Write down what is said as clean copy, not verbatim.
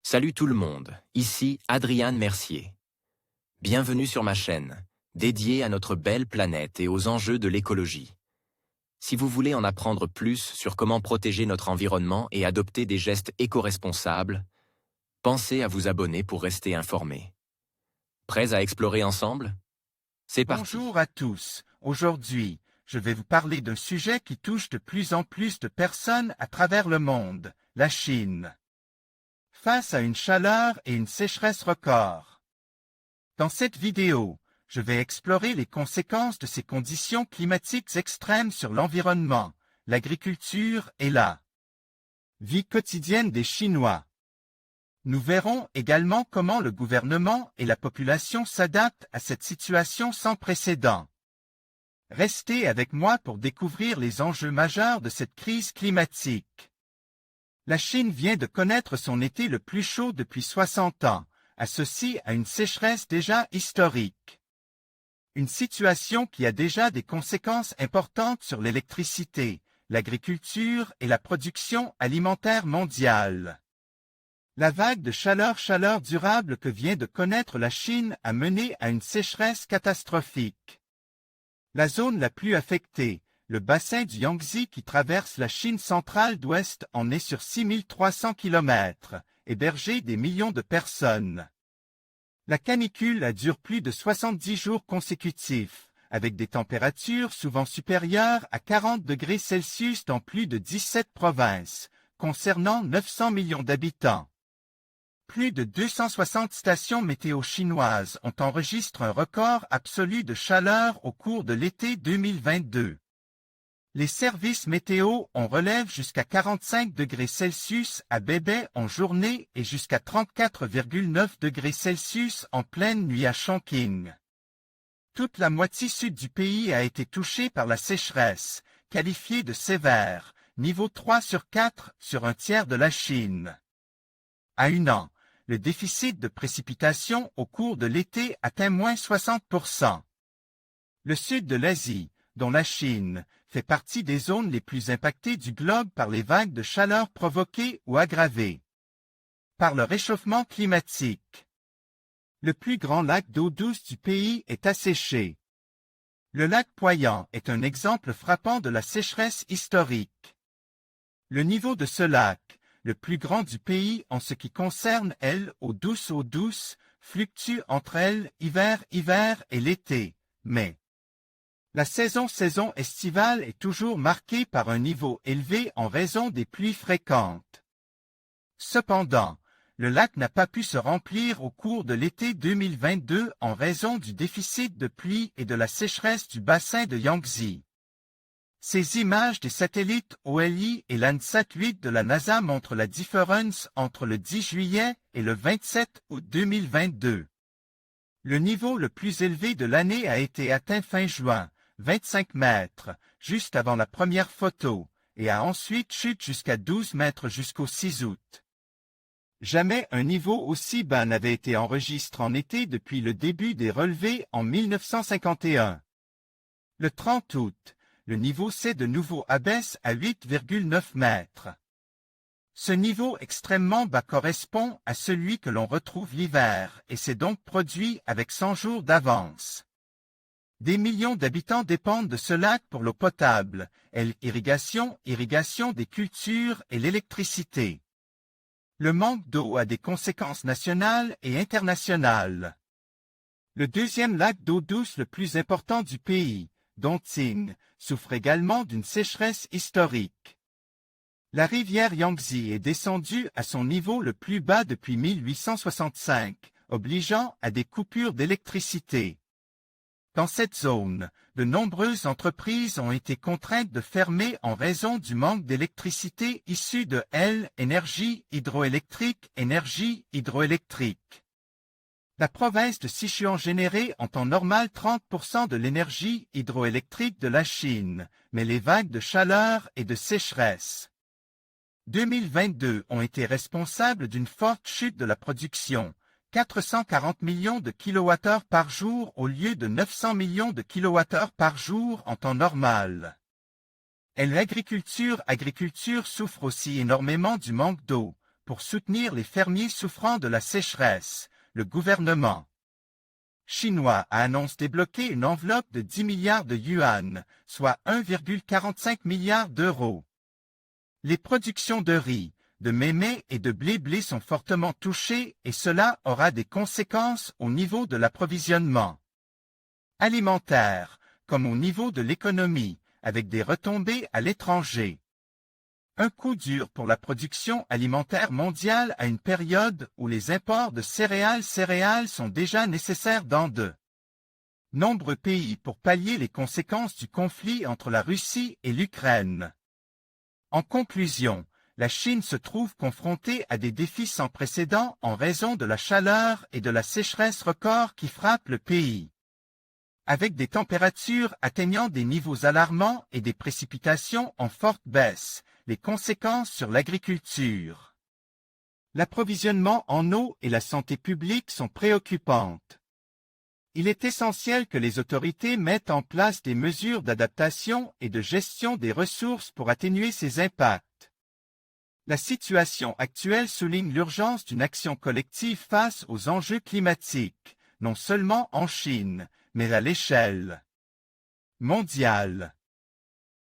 Salut tout le monde, ici Adrian Mercier. Bienvenue sur ma chaîne, dédiée à notre belle planète et aux enjeux de l'écologie. Si vous voulez en apprendre plus sur comment protéger notre environnement et adopter des gestes éco-responsables, pensez à vous abonner pour rester informé. Prêts à explorer ensemble? C'est parti. Bonjour à tous. Aujourd'hui, je vais vous parler d'un sujet qui touche de plus en plus de personnes à travers le monde, la Chine. Face à une chaleur et une sécheresse record. Dans cette vidéo, je vais explorer les conséquences de ces conditions climatiques extrêmes sur l'environnement, l'agriculture et la vie quotidienne des Chinois. Nous verrons également comment le gouvernement et la population s'adaptent à cette situation sans précédent. Restez avec moi pour découvrir les enjeux majeurs de cette crise climatique. La Chine vient de connaître son été le plus chaud depuis 60 ans, associé à une sécheresse déjà historique. Une situation qui a déjà des conséquences importantes sur l'électricité, l'agriculture et la production alimentaire mondiale. La vague de chaleur durable que vient de connaître la Chine a mené à une sécheresse catastrophique. La zone la plus affectée, le bassin du Yangtze qui traverse la Chine centrale d'ouest en est sur 6300 km, hébergé des millions de personnes. La canicule dure plus de 70 jours consécutifs, avec des températures souvent supérieures à 40 degrés Celsius dans plus de 17 provinces, concernant 900 millions d'habitants. Plus de 260 stations météo chinoises ont enregistré un record absolu de chaleur au cours de l'été 2022. Les services météo en relèvent jusqu'à 45 degrés Celsius à Bébé en journée et jusqu'à 34,9 degrés Celsius en pleine nuit à Chongqing. Toute la moitié sud du pays a été touchée par la sécheresse, qualifiée de sévère, niveau 3 sur 4 sur un tiers de la Chine. À un an, le déficit de précipitation au cours de l'été atteint moins 60%. Le sud de l'Asie, dont la Chine, fait partie des zones les plus impactées du globe par les vagues de chaleur provoquées ou aggravées par le réchauffement climatique. Le plus grand lac d'eau douce du pays est asséché. Le lac Poyang est un exemple frappant de la sécheresse historique. Le niveau de ce lac, le plus grand du pays en ce qui concerne eau douce, fluctue entre hiver et l'été, mais la saison estivale est toujours marquée par un niveau élevé en raison des pluies fréquentes. Cependant, le lac n'a pas pu se remplir au cours de l'été 2022 en raison du déficit de pluie et de la sécheresse du bassin de Yangtze. Ces images des satellites OLI et Landsat 8 de la NASA montrent la différence entre le 10 juillet et le 27 août 2022. Le niveau le plus élevé de l'année a été atteint fin juin, 25 mètres, juste avant la première photo, et a ensuite chuté jusqu'à 12 mètres jusqu'au 6 août. Jamais un niveau aussi bas n'avait été enregistré en été depuis le début des relevés en 1951. Le 30 août, le niveau s'est de nouveau abaisse à 8,9 mètres. Ce niveau extrêmement bas correspond à celui que l'on retrouve l'hiver et s'est donc produit avec 100 jours d'avance. Des millions d'habitants dépendent de ce lac pour l'eau potable, irrigation des cultures et l'électricité. Le manque d'eau a des conséquences nationales et internationales. Le deuxième lac d'eau douce le plus important du pays, Dongting, souffre également d'une sécheresse historique. La rivière Yangtze est descendue à son niveau le plus bas depuis 1865, obligeant à des coupures d'électricité. Dans cette zone, de nombreuses entreprises ont été contraintes de fermer en raison du manque d'électricité issue de énergie hydroélectrique. La province de Sichuan générait en temps normal 30% de l'énergie hydroélectrique de la Chine, mais les vagues de chaleur et de sécheresse 2022 ont été responsables d'une forte chute de la production, 440 millions de kWh par jour au lieu de 900 millions de kWh par jour en temps normal. L'agriculture souffre aussi énormément du manque d'eau, pour soutenir les fermiers souffrant de la sécheresse. Le gouvernement chinois annonce débloquer une enveloppe de 10 milliards de yuan, soit 1,45 milliard d'euros. Les productions de riz, de mémé et de blé sont fortement touchées et cela aura des conséquences au niveau de l'approvisionnement alimentaire, comme au niveau de l'économie, avec des retombées à l'étranger. Un coup dur pour la production alimentaire mondiale à une période où les imports de céréales sont déjà nécessaires dans de nombreux pays pour pallier les conséquences du conflit entre la Russie et l'Ukraine. En conclusion, la Chine se trouve confrontée à des défis sans précédent en raison de la chaleur et de la sécheresse record qui frappent le pays. Avec des températures atteignant des niveaux alarmants et des précipitations en forte baisse, les conséquences sur l'agriculture, l'approvisionnement en eau et la santé publique sont préoccupantes. Il est essentiel que les autorités mettent en place des mesures d'adaptation et de gestion des ressources pour atténuer ces impacts. La situation actuelle souligne l'urgence d'une action collective face aux enjeux climatiques, non seulement en Chine, mais à l'échelle mondiale.